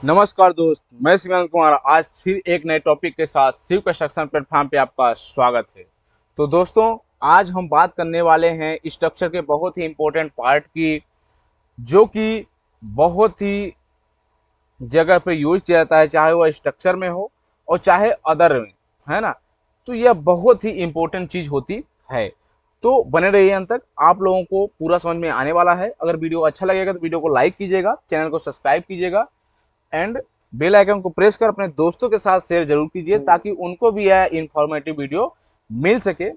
नमस्कार दोस्त, मैं सिमरन कुमार आज फिर एक नए टॉपिक के साथ शिव कंस्ट्रक्शन प्लेटफॉर्म पे आपका स्वागत है। तो दोस्तों, आज हम बात करने वाले हैं स्ट्रक्चर के बहुत ही इम्पोर्टेंट पार्ट की, जो कि बहुत ही जगह पे यूज किया जाता है, चाहे वह स्ट्रक्चर में हो और चाहे अदर में, है ना। तो यह बहुत ही इम्पोर्टेंट चीज होती है। तो बने रहिए अंत तक, आप लोगों को पूरा समझ में आने वाला है। अगर वीडियो अच्छा लगेगा तो वीडियो को लाइक कीजिएगा, चैनल को सब्सक्राइब कीजिएगा एंड बेल आइकन को प्रेस कर अपने दोस्तों के साथ शेयर जरूर कीजिए, ताकि उनको भी यह इंफॉर्मेटिव वीडियो मिल सके,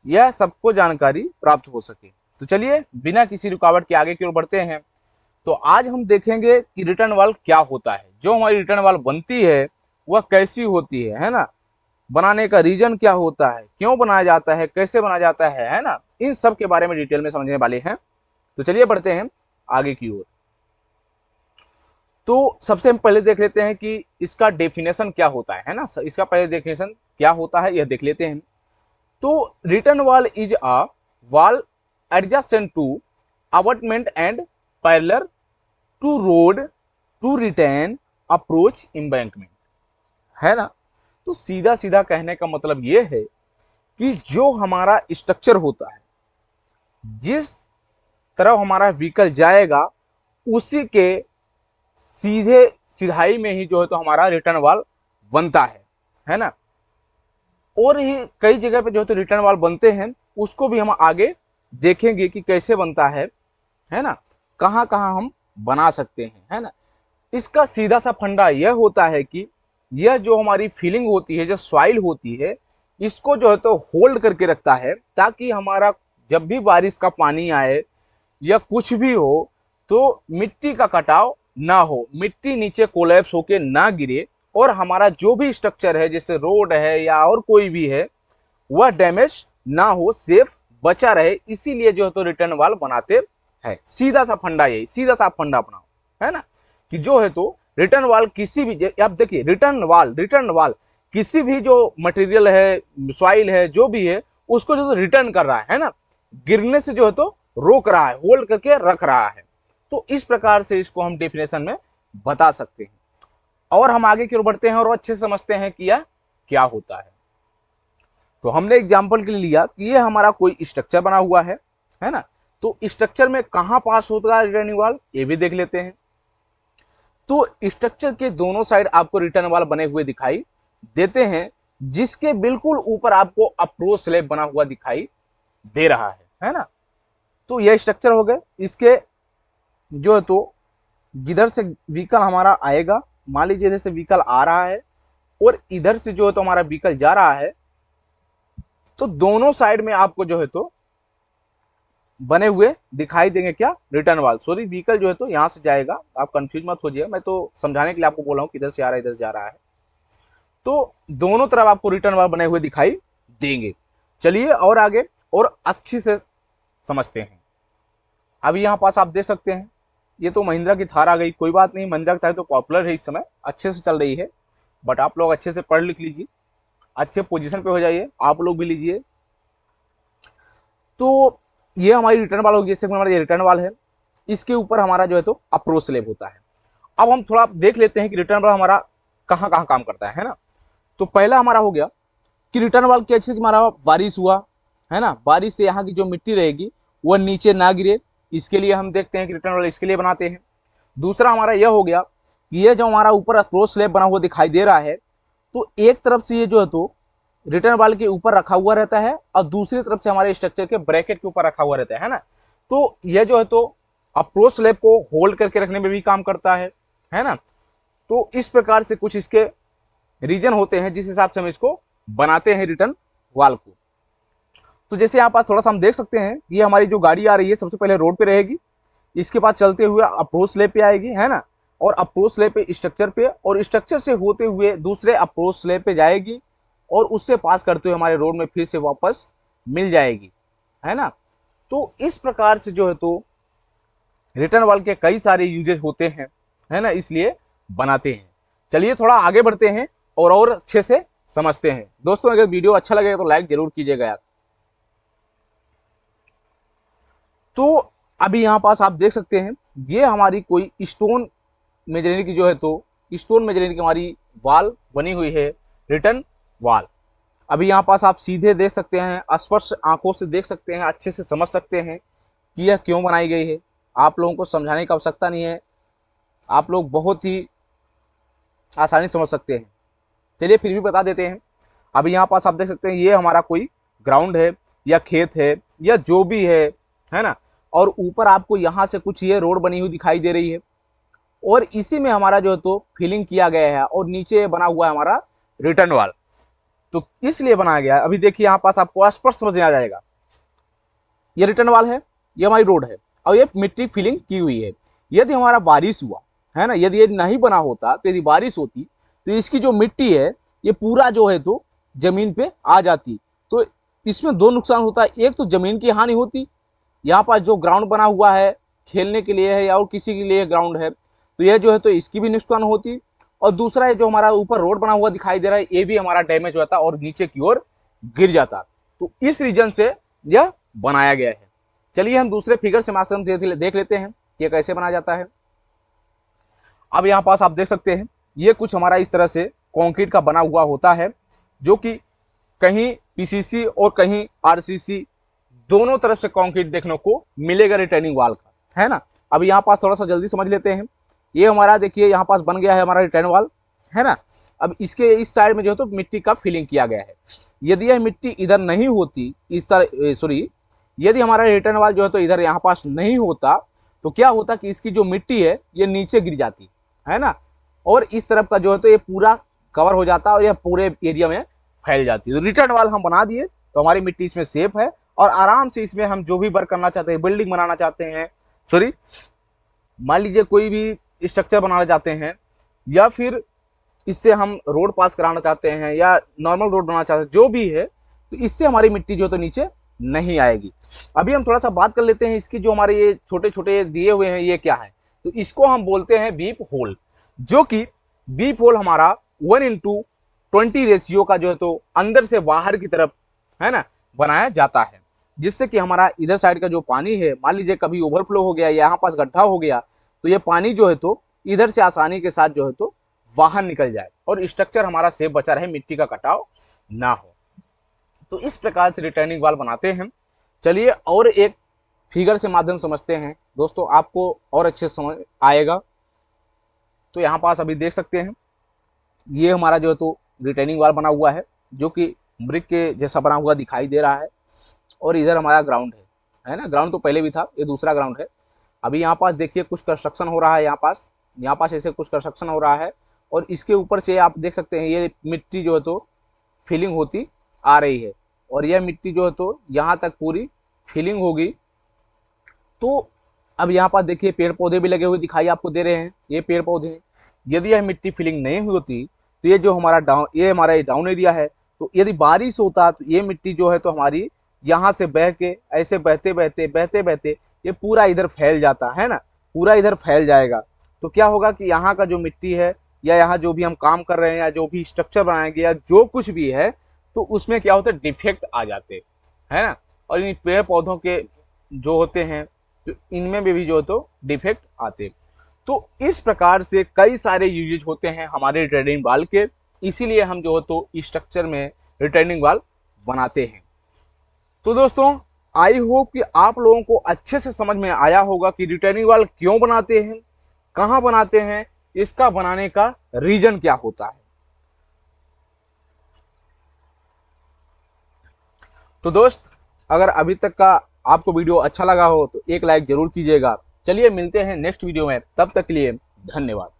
यह सबको जानकारी प्राप्त हो सके। तो चलिए बिना किसी रुकावट के आगे की ओर बढ़ते हैं। तो आज हम देखेंगे कि रिटर्न वॉल क्या होता है, जो हमारी रिटर्न वॉल बनती है वह कैसी होती है ना। बनाने का रीजन क्या होता है, क्यों बनाया जाता है, कैसे बनाया जाता है ना। इन सब के बारे में डिटेल में समझने वाले हैं। तो चलिए बढ़ते हैं आगे की ओर। तो सबसे हम पहले देख लेते हैं कि इसका डेफिनेशन क्या होता है ना। इसका पहले डेफिनेशन क्या होता है यह देख लेते हैं। तो return wall is a wall adjacent to abutment and parallel to road to return approach embankment, है ना। तो सीधा सीधा कहने का मतलब यह है कि जो हमारा स्ट्रक्चर होता है, जिस तरफ हमारा व्हीकल जाएगा उसी के सीधे सिधाई में ही जो है तो हमारा रिटर्न वॉल बनता है ना। और ही कई जगह पे जो है तो रिटर्न वॉल बनते हैं, उसको भी हम आगे देखेंगे कि कैसे बनता है ना, कहाँ कहाँ हम बना सकते हैं, है ना। इसका सीधा सा फंडा यह होता है कि यह जो हमारी फीलिंग होती है, जो सॉइल होती है, इसको जो है तो होल्ड करके रखता है, ताकि हमारा जब भी बारिश का पानी आए या कुछ भी हो तो मिट्टी का कटाव ना हो, मिट्टी नीचे कोलैप्स होके ना गिरे, और हमारा जो भी स्ट्रक्चर है जैसे रोड है या और कोई भी है वह डैमेज ना हो, सेफ बचा रहे। इसीलिए जो है तो रिटर्न वॉल बनाते हैं। सीधा सा फंडा यही, सीधा सा फंडा बनाओ, है ना, कि जो है तो रिटर्न वॉल किसी भी, आप देखिए रिटर्न वॉल किसी भी जो मटेरियल है, सॉइल है, जो भी है, उसको जो तो रिटर्न कर रहा है ना, गिरने से जो है तो रोक रहा है, होल्ड करके रख रहा है। तो इस प्रकार से इसको हम डेफिनेशन में बता सकते हैं। और हम आगे की ओर बढ़ते हैं और अच्छे से समझते हैं कि यह क्या होता है। तो हमने एग्जाम्पल के लिए लिया कि ये हमारा कोई स्ट्रक्चर बना हुआ है ना। तो स्ट्रक्चर में कहां पास होता है रिटर्निंग वॉल, ये भी देख लेते हैं। तो स्ट्रक्चर के दोनों साइड आपको रिटर्न वॉल बने हुए दिखाई देते हैं, जिसके बिल्कुल ऊपर आपको अप्रोच स्लैब बना हुआ दिखाई दे रहा है ना। तो यह स्ट्रक्चर हो गए। इसके जो है तो जिधर से व्हीकल हमारा आएगा, मान लीजिए इधर से व्हीकल आ रहा है और इधर से जो है तो हमारा व्हीकल जा रहा है, तो दोनों साइड में आपको जो है तो बने हुए दिखाई देंगे क्या, रिटर्न वॉल। सॉरी, व्हीकल जो है तो यहां से जाएगा, आप कंफ्यूज मत होजिए, मैं तो समझाने के लिए आपको बोल रहा हूँ किधर से आ रहा है, इधर से जा रहा है। तो दोनों तरफ आपको रिटर्न वॉल बने हुए दिखाई देंगे। चलिए और आगे और अच्छी से समझते हैं। अभी यहाँ पास आप देख सकते हैं, ये तो महिंद्रा की थार आ गई। कोई बात नहीं, महिंद्रा की थार तो पॉपुलर है, इस समय अच्छे से चल रही है। बट आप लोग अच्छे से पढ़ लिख लीजिए, अच्छे पोजीशन पे हो जाइए, आप लोग भी लीजिए। तो ये हमारी रिटर्न वाल होगी, जैसे हमारा ये रिटर्न वाल है, इसके ऊपर हमारा जो है तो अप्रोच स्लैब होता है। अब हम थोड़ा देख लेते हैं कि रिटर्न वाल हमारा कहाँ कहाँ काम करता है ना। तो पहला हमारा हो गया कि रिटर्न वाल के अच्छे से हमारा बारिश हुआ, है ना, बारिश से यहाँ की जो मिट्टी रहेगी वह नीचे ना गिरे, इसके लिए हम देखते हैं कि रिटर्न वाल इसके लिए बनाते हैं। दूसरा हमारा यह हो गया कि ये जो हमारा ऊपर अप्रोच स्लैब बना हुआ दिखाई दे रहा है, तो एक तरफ से ये जो है तो रिटर्न वाल के ऊपर रखा हुआ रहता है और दूसरी तरफ से हमारे स्ट्रक्चर के ब्रैकेट के ऊपर रखा हुआ रहता है ना। तो यह जो है तो अप्रोच स्लैब को होल्ड करके रखने में भी काम करता है ना। तो इस प्रकार से कुछ इसके रीजन होते हैं जिस हिसाब से हम इसको बनाते हैं रिटर्न वाल को। तो जैसे यहाँ पास थोड़ा सा हम देख सकते हैं, ये हमारी जो गाड़ी आ रही है सबसे पहले रोड पे रहेगी, इसके बाद चलते हुए अप्रोच स्लैब पे आएगी, है ना, और अप्रोच स्लैब पे स्ट्रक्चर पे, और स्ट्रक्चर से होते हुए दूसरे अप्रोच स्लैब पे जाएगी, और उससे पास करते हुए हमारे रोड में फिर से वापस मिल जाएगी, है ना। तो इस प्रकार से जो है तो रिटर्न वॉल के कई सारे यूजेज होते हैं, है ना, इसलिए बनाते हैं। चलिए थोड़ा आगे बढ़ते हैं और अच्छे से समझते हैं। दोस्तों, अगर वीडियो अच्छा लगेगा तो लाइक जरूर कीजिएगा यार। तो अभी यहाँ पास आप देख सकते हैं, ये हमारी कोई स्टोन मेजरनी की जो है तो स्टोन में यानी कि हमारी वाल बनी हुई है, रिटर्न वाल। अभी यहाँ पास आप सीधे देख सकते हैं, स्पर्श आंखों से देख सकते हैं, अच्छे से समझ सकते हैं कि यह क्यों बनाई गई है। आप लोगों को समझाने की आवश्यकता नहीं है, आप लोग बहुत ही आसानी समझ सकते हैं। चलिए फिर भी बता देते हैं। अभी यहाँ पास आप देख सकते हैं ये हमारा कोई ग्राउंड है या खेत है या जो भी है ना। और ऊपर आपको यहाँ से कुछ ये रोड बनी हुई दिखाई दे रही है और इसी में हमारा जो है तो फिलिंग किया गया है और नीचे बना हुआ है हमारा रिटर्न वाल। तो इसलिए बनाया गया है। अभी देखिए यहाँ पास आपको स्पष्ट समझ में आ जाएगा, ये रिटर्न वाल है, ये हमारी रोड है और ये मिट्टी फिलिंग की हुई है। यदि हमारा बारिश हुआ है ना, यदि ये नहीं बना होता तो यदि बारिश होती तो इसकी जो मिट्टी है ये पूरा जो है तो जमीन पे आ जाती। तो इसमें दो नुकसान होता है, एक तो जमीन की हानि होती, यहाँ पर जो ग्राउंड बना हुआ है खेलने के लिए है या और किसी के लिए ग्राउंड है तो यह जो है तो इसकी भी नुकसान होती। और दूसरा है जो हमारा ऊपर रोड बना हुआ दिखाई दे रहा है ये भी हमारा डैमेज होता और नीचे की ओर गिर जाता। तो इस रीजन से यह बनाया गया है। चलिए हम दूसरे फिगर से माध्यम देख लेते हैं कि यह कैसे बनाया जाता है। अब यहाँ पास आप देख सकते हैं ये कुछ हमारा इस तरह से कंक्रीट का बना हुआ होता है जो कि कहीं पीसीसी और कहीं आरसीसी दोनों तरफ से कंक्रीट देखने को मिलेगा रिटर्निंग वाल का, है ना। अब यहाँ पास थोड़ा सा जल्दी समझ लेते हैं। ये हमारा देखिए यहाँ पास बन गया है हमारा रिटर्न वाल, है ना। अब इसके इस साइड में जो है तो मिट्टी का फिलिंग किया गया है। यदि यह मिट्टी इधर नहीं होती, इस तरह सॉरी, यदि हमारा रिटर्न वाल जो है तो इधर यहाँ पास नहीं होता तो क्या होता कि इसकी जो मिट्टी है ये नीचे गिर जाती, है ना। और इस तरफ का जो है तो ये पूरा कवर हो जाता और यह पूरे एरिया में फैल जाती। तो रिटर्न वाल हम बना दिए तो हमारी मिट्टी इसमें सेफ है और आराम से इसमें हम जो भी वर्क करना चाहते हैं, बिल्डिंग बनाना चाहते हैं, सॉरी मान लीजिए कोई भी स्ट्रक्चर बनाना चाहते हैं या फिर इससे हम रोड पास कराना चाहते हैं या नॉर्मल रोड बनाना चाहते हैं, जो भी है तो इससे हमारी मिट्टी जो तो नीचे नहीं आएगी। अभी हम थोड़ा सा बात कर लेते हैं इसकी, जो हमारे ये छोटे छोटे दिए हुए हैं ये क्या है। तो इसको हम बोलते हैं बीप होल, जो कि बीप होल हमारा 1:20 रेशियो का जो है तो अंदर से बाहर की तरफ, है ना, बनाया जाता है, जिससे कि हमारा इधर साइड का जो पानी है, मान लीजिए कभी ओवरफ्लो हो गया, यहाँ पास गड्ढा हो गया तो ये पानी जो है तो इधर से आसानी के साथ जो है तो बाहर निकल जाए और स्ट्रक्चर हमारा सेफ बचा रहे, मिट्टी का कटाव ना हो। तो इस प्रकार से रिटर्निंग वाल बनाते हैं। चलिए और एक फिगर से माध्यम समझते हैं दोस्तों, आपको और अच्छे से समझ आएगा। तो यहाँ पास अभी देख सकते हैं ये हमारा जो है तो रिटर्निंग वाल बना हुआ है जो कि ब्रिक के जैसा बना हुआ दिखाई दे रहा है और इधर हमारा ग्राउंड है ना। ग्राउंड तो पहले भी था, ये दूसरा ग्राउंड है। अभी यहाँ पास देखिए कुछ कंस्ट्रक्शन हो रहा है, यहाँ पास ऐसे कुछ कंस्ट्रक्शन हो रहा है और इसके ऊपर से आप देख सकते हैं ये मिट्टी जो है तो फिलिंग होती आ रही है और यह मिट्टी जो है तो यहाँ तक पूरी फिलिंग होगी। तो अब यहाँ पास देखिए पेड़ पौधे भी लगे हुए दिखाई आपको दे रहे हैं, ये पेड़ पौधे हैं। यदि यह मिट्टी फिलिंग नहीं होती तो ये जो हमारा डाउन एरिया है, तो यदि बारिश होता तो ये मिट्टी जो है तो हमारी यहाँ से बह के ऐसे बहते बहते ये पूरा इधर फैल जाता, है ना, पूरा इधर फैल जाएगा। तो क्या होगा कि यहाँ का जो मिट्टी है या यहाँ जो भी हम काम कर रहे हैं या जो भी स्ट्रक्चर बनाएंगे या जो कुछ भी है तो उसमें क्या होता है, डिफेक्ट आ जाते, है ना। और इन पेड़ पौधों के जो होते हैं तो इनमें भी जो तो डिफेक्ट आते। तो इस प्रकार से कई सारे यूजेज होते हैं हमारे रिटर्निंग वाल के, इसीलिए हम जो है तो स्ट्रक्चर में रिटर्निंग वाल बनाते हैं। तो दोस्तों आई होप कि आप लोगों को अच्छे से समझ में आया होगा कि रिटर्निंग वाल क्यों बनाते हैं, कहाँ बनाते हैं, इसका बनाने का रीजन क्या होता है। तो दोस्त अगर अभी तक का आपको वीडियो अच्छा लगा हो तो एक लाइक जरूर कीजिएगा। चलिए मिलते हैं नेक्स्ट वीडियो में, तब तक के लिए धन्यवाद।